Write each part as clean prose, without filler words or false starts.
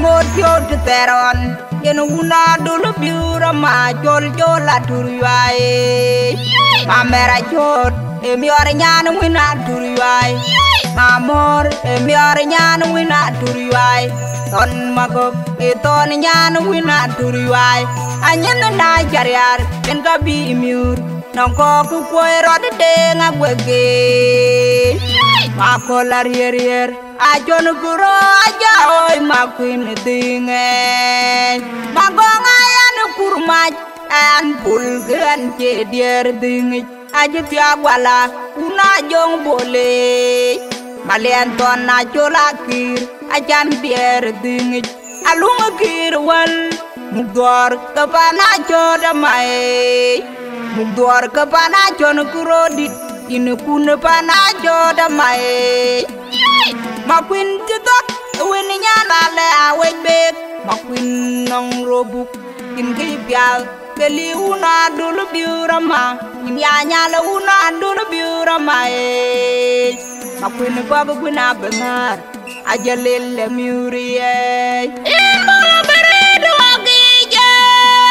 ngot yo te teron yen una dulu biura ma jol jola turuai mamera jot e mi ore nyan wina turuai mamor e mi ore nyan wina turuai ton magop e ton nyan wina turuai anyen na jariar ken ka bi miur non ko ku koy rod de ngabwege ma ko larier ajon guro aja oi makwin dinge magonga yan kurmaj an pulgan je dier dinge aja tiagwala una jong bole malian ton na jolakir ajan dier dinge alung kir wal mugdor kapana joda mai mugdor kapana jon kurodit inu kun pana joda mai makwin titok wini nyana le awet bek makwin nong robuk kin kipial keli una dulu biurama ya nyala una dulu biurama makwin babu guna bengar aja lele miurie ilmu beredo agijay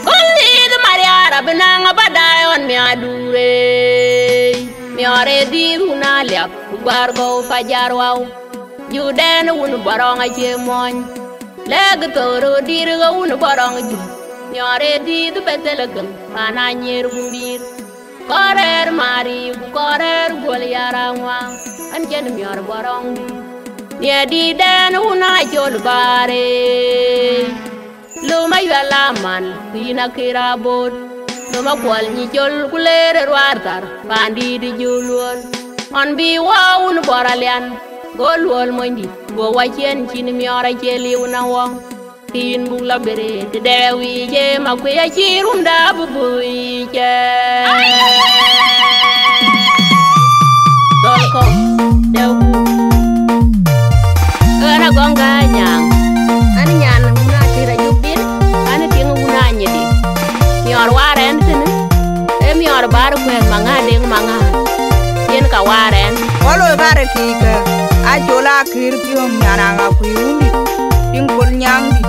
kulid mariara benang badayon mi adure mi ore di una liap bargo fajar wow juden un barong aje mon leg toro dirga un barong ju nyore di du betelagam pana nyer bumbir korer mari korer gol yarangwa an jen mi or barong ni di den una jol bare luma yala man pina kirabot luma kwal ni jol kulere wartar pandi di julun on bi waun boralian golwol mondi go wachen chin miora jeli una wong tin bula bere de dewi je makwe chirunda bubui je dolko dewu ana gonga nyang ani nyan una tira jubin ani tingu una nyedi mior waren tin e mior bar kwen manga ding manga yen ka waren olo bare kika ajola kir piom nyana nga kuyundi tingkol nyangdi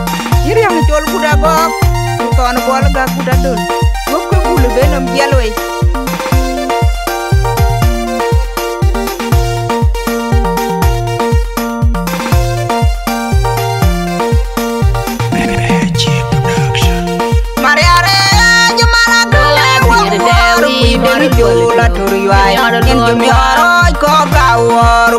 iri yang jol kuda gok ton bol ga kuda dul gok kul benam jalwe mariare jemala dewi berjola turiyai injemiaro ko gawor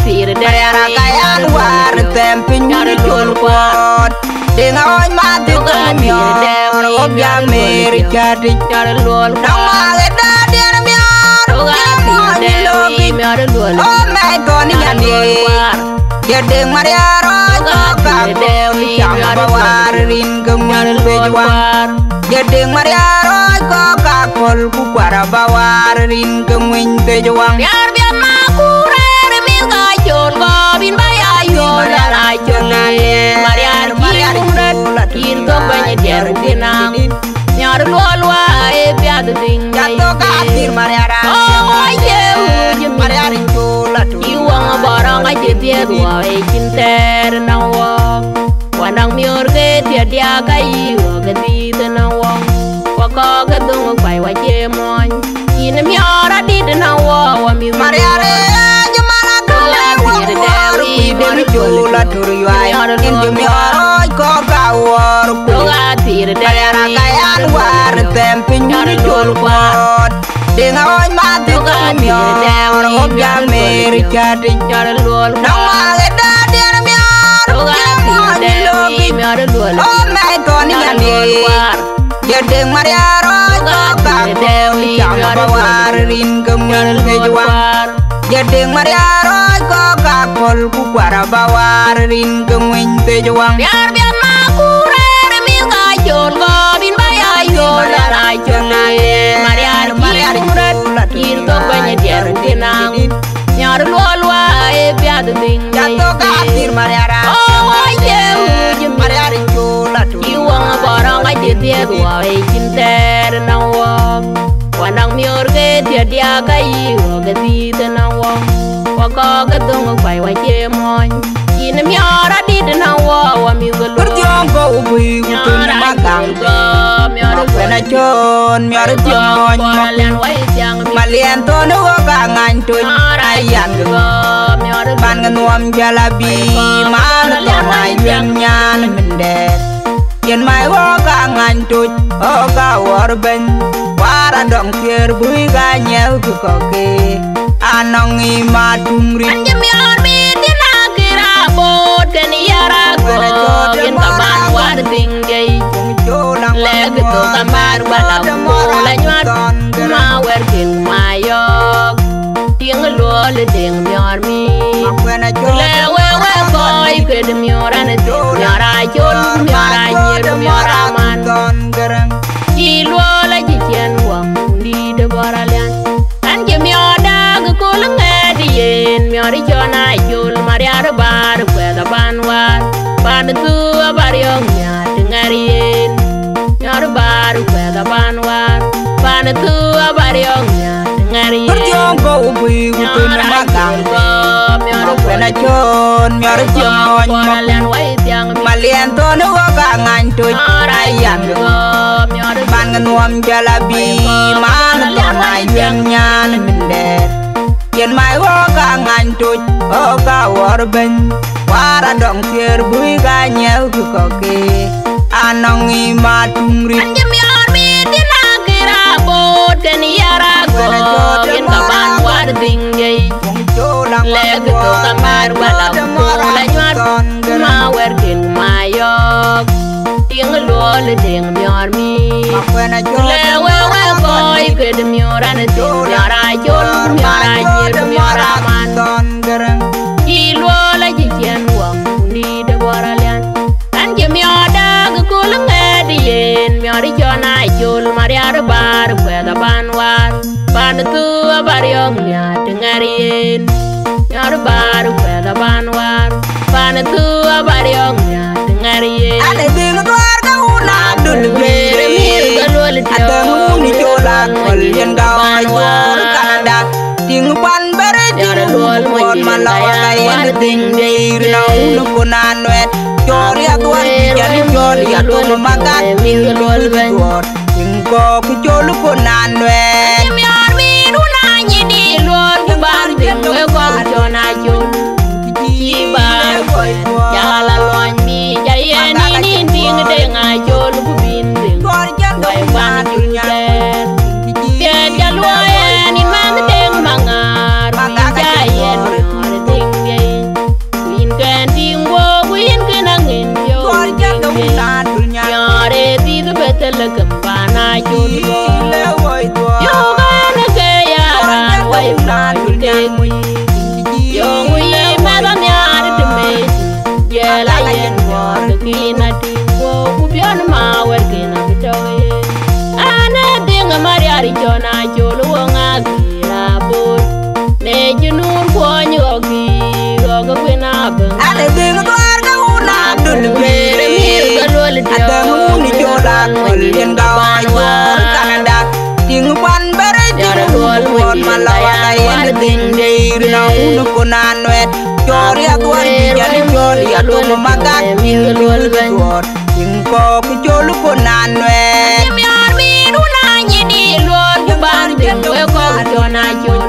tir dara kayan war tempin jol pot denga oi mati kami obya meri jadi lol nama geda dia miar oh my god nyandi gede mariaro ka dewi bawarin kemun bejuan gede mariaro ka kol ku para bawarin kemun bejuan biar biar makure jol go bin baya yo la jole mariar kir go banya der dinam nyar lolwa e biad ding jato ka tir mariara oh ye mariar jola tu iwang barang aje dia dua e cinter na wong wanang mior ke dia dia kai wo gadi na wong wako gadung bai wa je mon in miora di na wo wa mi mariare berjola turiyai injemiaro ko gawor tir dara kayan war tempin jol pot denga oi mati kami obya meri jadi lol nama geda dia miar oh my god nyandi gede mariaro ka dewi bawarin kemun bejuan gede mariaro ka kol ku para bawarin kemun bejuan biar biar makure mi ga jol go bin baya yo la jole mariar kir go banya der dinam nyar lolwa e biad ding jato ka tir mariara oh ye mariar jola tu iwang barang aje dia dua e cinter na wong wanang mior ke dia dia kai wo gadi na wong wako gadung bai wa je mon in miora di bui utun magang Pena chon mior tiong Malian tono gangan tuj ayan Ban ngenuam jalabi man tona yuen nyan mendet Yen mai wo gangan tuj o ga warben Wara dong kier bui ganyel ku koke Anong ima tungri Anjem yor bitin akira bot Ken yara ko yen kaban war tinggay Leg to kamar balam mula nyuat Ma werkin mayok Ting luol ting yor mi Lewe we koy ked mioran ting Miora chul miora nyir miora man Ki luola jichen wang di de boralian Anjem yoda kukul ngediyen Miori chona jul mariar bar kweda banwar Pan tu abaryong nyat ngariyen Miori bar kweda banwar Pan tu abaryong nyat ngariyen Berjong ko ubui utun magang Pena chon miori tiong Malian tono gangan tuj ayan Ban ngenuam jalabi man tona yuen nyan mendet Yen mai wo gangan tuj o ga warben Wara dong kier bui ganyel ku koke Anong ima tungri Anjem yor bitin akira bot Ken yara ko yen kaban war tinggay Leg to kamar balam mula nyuat Ma werkin mayok Ting luol ting mior mi Lewe we koy ked mioran ting Miora chul miora nyir miora man Ki luola jichen wang di de boralian Anjem yoda kukul ngediyen Miori chona chul mariar bar kweda banwar Pan tu abaryong nyat ngariyen Miori bar kweda banwar Pan tu abaryong nyat ngariyen Ade ding duar ka una dul bere Ada nguni jola kol yen gawa yor Kanada Ting pan bere ting buat malawa yen ting deir na unu kunan wet Jor ya duar jari jor ya tuh makan Ting dol duar Ting ko kujol kunan wet Anjem yor bidu nanyi di luar Kubar ting we kong chona chun Kibar kwen Jala loan mi jayen ini ting deng ajol kubin deng Wai wan julen Tiet jaluayen in mang deng mangar Win jayen nyor ting deng Win ken ting wo win ken angin yo ting deng Nyore tidu betel kempana jul Yo kan keyaran wai wan julen Yo ngui medan yar deme Jela yen nyor kina ting wo Kubion ma werkina bitawe Ane ding mariari chona chulu wonga gira bot Ne junur kwonyo ogi Gogo kwina beng Ade ding duar ka una dul bere Ada nguni jola kol yen gawa yor Kanada Ting pan bere ting buat malawa yen ting deir na unu kunan wet Jor ya duar jari jor ya tuh makan Ting dol duar Ting ko kujol kunan wet Anjem yor bidu nanyi di luar Kubar ting we kong chona chun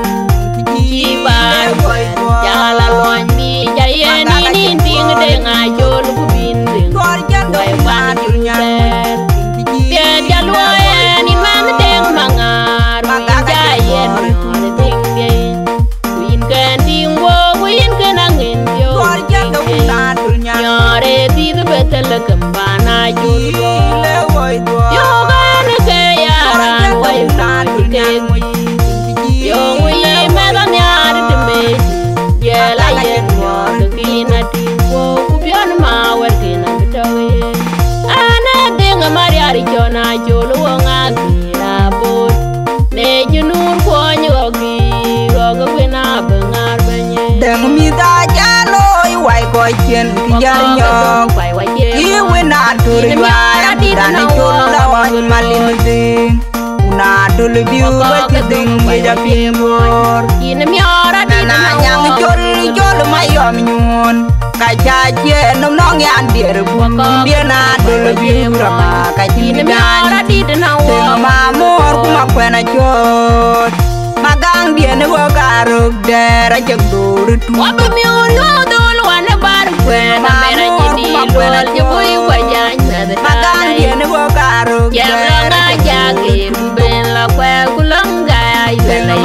Kibar kwen Jala loan mi jayen ini ting deng ajol kubin deng Wai wan julen Tiet jaluayen in mang deng mangar Win jayen nyor ting deng Win ken ting wo win ken angin yo ting deng Nyore tidu betel kempana jul Yo kan keyaran wai wan julen Yo ngui medan yar deme Jela yen nyor kina ting wo Kubion ma werkina bitawe Ane ding mariari chona chulu wonga gira bot Ne junur kwonyo ogi Gogo kwina bengar benye Deng mi da jalo iwai ko chen kijar nyok Iwe na turi wai dani chula wan malin ding Una dulu biu baca ding beda pimur Ina miora di Na nyang chol chol mayom nyun ka cha che nom nong yan der bu dia na dol bi rama ka chin miara di na wa ma mor ku ma kwena chot magang dia ne wo garuk dera jag dur tu wa ba mi yo dol wa ne bar kwena mera ni lol je boy wa jan na magang dia ne wo garuk ya la ga jage ben la kwa kulanga ai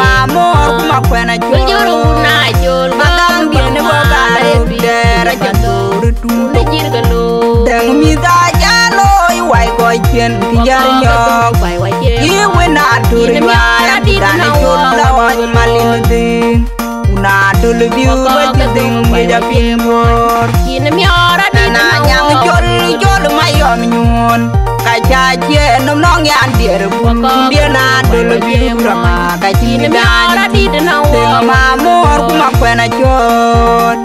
ma mor ku ma kwena chot juru na jol magang dia ne wo garuk dera jag dur tu ne jir galo dang mi da jalo wai ko chen ki jar nyok bai wa je yi wena dur wa dan chot la wa malin ding una dul bi wa ding mi da pimor kin miara di na nyang jol ma yom nyun ka cha che nom nong yan der bu dia na dul bi rama ka chin miara di na wa ma mor ku ma kwena chot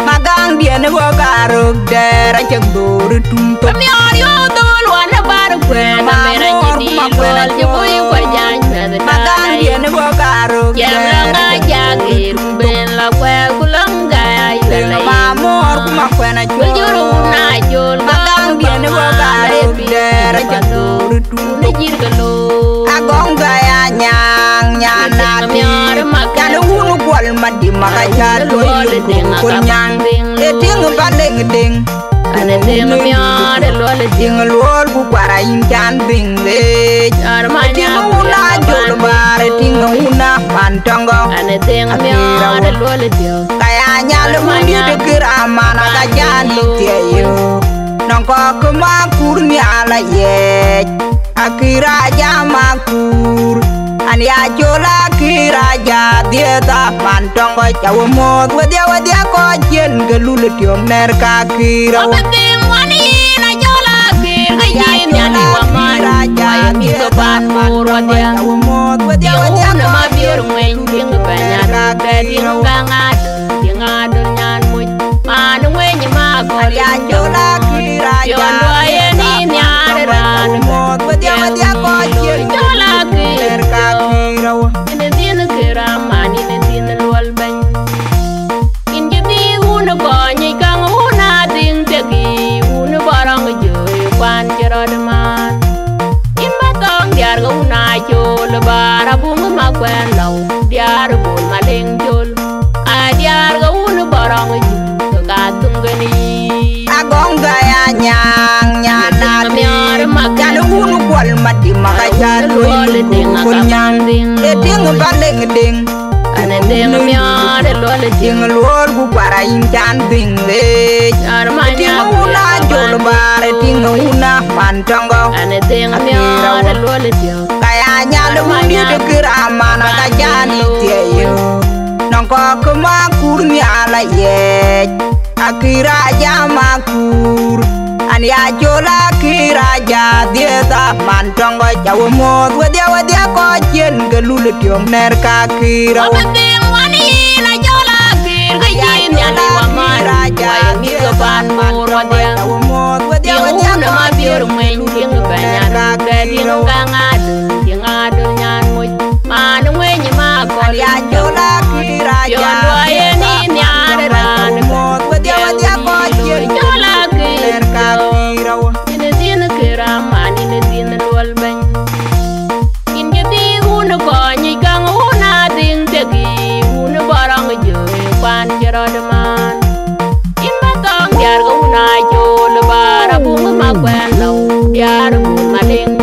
magang dia ne wo garuk dera jag dur tum to miara yo dol wa ne bar kwena mera ni lol je boy wa jan na magang dia ne wo garuk ya la jage ben la kwa kulanga ai ma mor ku ma kwena chot juru na jol magang dia ne wo garuk dera jag dur tum ne jir galo agong gaya nyang nyana miara kan hunu gwal madi maka cha loy kun nyang e ting baleng ding ane ding miara lol ting lol bu kwara yin kan ding le ting una jol bare ting una mantongo ane ding miara lol dio kaya nyal muni de kirama na ka jani teyo nongko kuma kurni ala ye akira jama kur an ya jola kira ja dieta mantongo chawo mod wadia ko jen gelul tiom ner ka kira obeting wani na jola kir ga yin nyani wa mara ja mi so ban mur wadia chawo mod wadia na ma bir ngwen ding banya da ding gangat ding adul nyan mu man ngwen ma ko ya jola kira ja ya ni nyar ran mod wadia ko jen jola ner ka kira ine din kira mani ne din lol ban in je di un ko ni kang una ding te gi un barang je kwan jero de man in ma tong diar go una jol bara bung ma kwen law diar bol ma leng jol a diar go un barang je to ga tung gani agong gaya nyang nyana miara kan hunu gwal madi maka cha loy kun nyang e ting baleng ding ane ding miara lol ting lol bu para yin kan ding le ting una jol bare ting una mantongo ane ding miara lol dio kaya nyal muni de kirama na ka jani teyo nongko kuma kurni ala ye akira jama kur an ya jola kira ja dieta mantongo chawo mod wadia ko jen gelul tiom ner ka kira obeting wani na jola kir ga yin nyani wa mara ja mi so ban mur wadia chawo mod wadia na ma bir ngwen ding banya da ding gangat ding adul nyan mu man ngwen ma ko ya jola kira ja ni nyar ran mod wadia ko jen jola ner ka kira ine din kira mani ne din lol ban in je di un ko ni kang una ding te gi un barang je kwan jero de man in ma tong diar go una jol bara bung ma kwen law diar bung ma leng